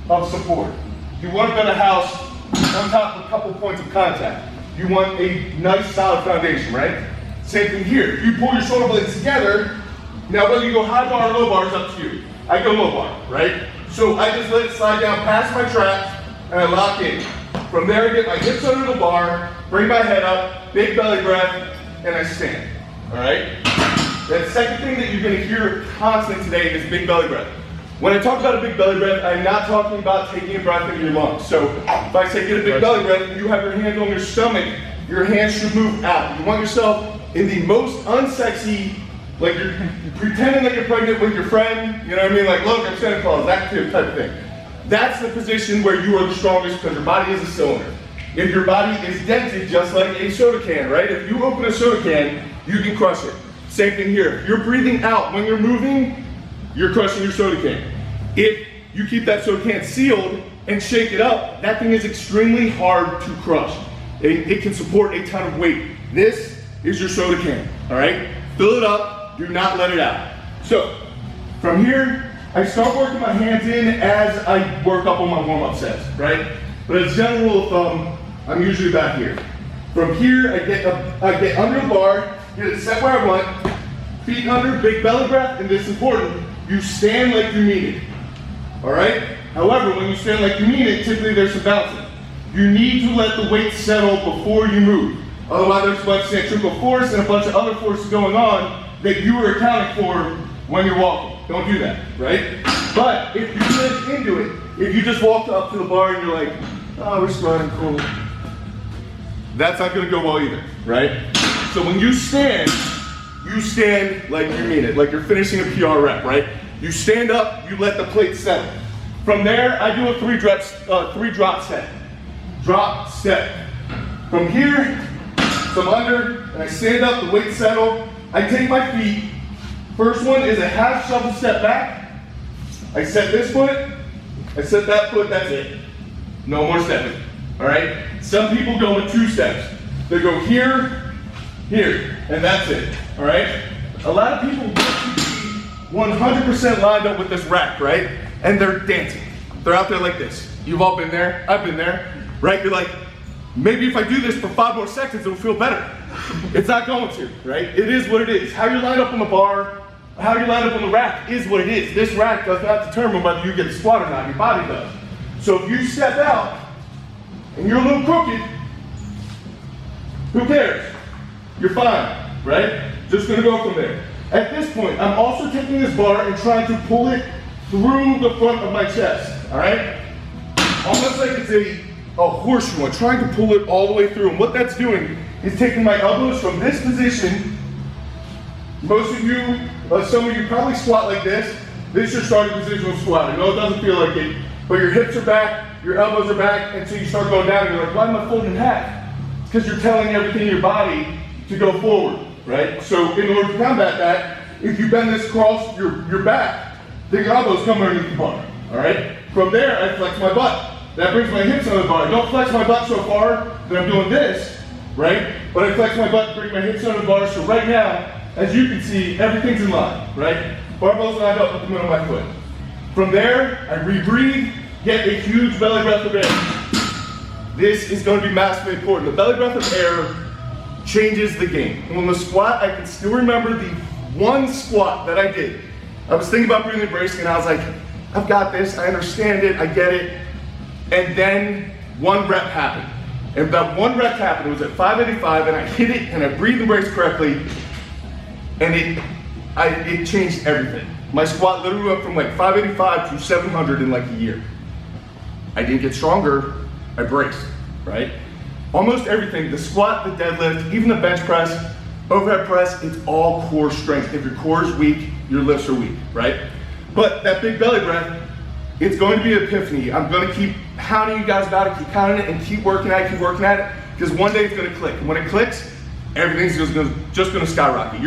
of support. You want to build a house on top of a couple points of contact. You want a nice solid foundation, right? Same thing here. If you pull your shoulder blades together, now whether you go high bar or low bar is up to you. I go low bar, right? So I just let it slide down past my traps and I lock in. From there I get my hips under the bar, bring my head up, big belly breath, and I stand, all right? The second thing that you're gonna hear constant today is big belly breath. When I talk about a big belly breath, I'm not talking about taking a breath into your lungs. So if I say get a big belly breath, you have your hands on your stomach, your hands should move out. You want yourself in the most unsexy, like you're pretending that you're pregnant with your friend, you know what I mean? Like, look, I'm Santa Claus, that type of thing. That's the position where you are the strongest because your body is a cylinder. If your body is dented just like a soda can, right? If you open a soda can, you can crush it. Same thing here. If you're breathing out when you're moving, you're crushing your soda can. If you keep that soda can sealed and shake it up, that thing is extremely hard to crush. It can support a ton of weight. This is your soda can, all right? Fill it up, do not let it out. So, from here, I start working my hands in as I work up on my warm-up sets, right? But as a general rule of thumb, I'm usually back here. From here, I get under the bar, get it set where I want, feet under, big belly breath, and this is important, you stand like you mean it, all right? However, when you stand like you mean it, typically there's some bouncing. You need to let the weight settle before you move. Otherwise, there's a bunch of centrifugal force and a bunch of other forces going on that you are accounting for when you're walking. Don't do that, right? But if you live into it, if you just walk up to the bar and you're like, oh, we're squatting, cool. That's not gonna go well either, right? So when you stand like you mean it, like you're finishing a PR rep, right? You stand up, you let the plate settle. From there, I do a three drop set. Drop, step. From here, from under, and I stand up, the weight settle. I take my feet. First one is a half shuffle step back. I set this foot, I set that foot, that's it. No more stepping, all right? Some people go with 2 steps. They go here, here, and that's it, all right? A lot of people want to be 100% lined up with this rack, right? And they're dancing. They're out there like this. You've all been there, I've been there, right? You're like, maybe if I do this for 5 more seconds, it'll feel better. It's not going to, right? It is what it is. How you line up on the bar, how you line up on the rack is what it is. This rack does not determine whether you get a squat or not, your body does. So if you step out and you're a little crooked, who cares? You're fine, right? Just gonna go from there. At this point, I'm also taking this bar and trying to pull it through the front of my chest, all right? Almost like it's a horseshoe. I'm trying to pull it all the way through, and what that's doing is taking my elbows from this position. Most of you, some of you probably squat like this. This is your starting position of squat. I know it doesn't feel like it, but your hips are back, your elbows are back, and so you start going down and you're like, why am I folding in half? It's because you're telling everything in your body to go forward, right? So in order to combat that, if you bend this across your back, then your elbows come underneath the bar, all right? From there, I flex my butt. That brings my hips under the bar. I don't flex my butt so far that I'm doing this, right? But I flex my butt, bring my hips under the bar, so right now, as you can see, everything's in line, right? Barbell's lined up at the middle of my foot. From there, I rebreathe, get a huge belly breath of air. This is going to be massively important. The belly breath of air changes the game. And on the squat, I can still remember the one squat that I did. I was thinking about breathing and bracing, and I was like, I've got this, I understand it, I get it. And then 1 rep happened. And that 1 rep happened, it was at 585, and I hit it, and I breathed and braced correctly, and it changed everything. My squat literally went from like 585 to 700 in like a year. I didn't get stronger, I braced, right? Almost everything, the squat, the deadlift, even the bench press, overhead press, it's all core strength. If your core is weak, your lifts are weak, right? But that big belly breath, it's going to be an epiphany. I'm going to keep hounding you guys about it, keep counting it, and keep working at it, because one day it's going to click. And when it clicks, everything's just going to skyrocket.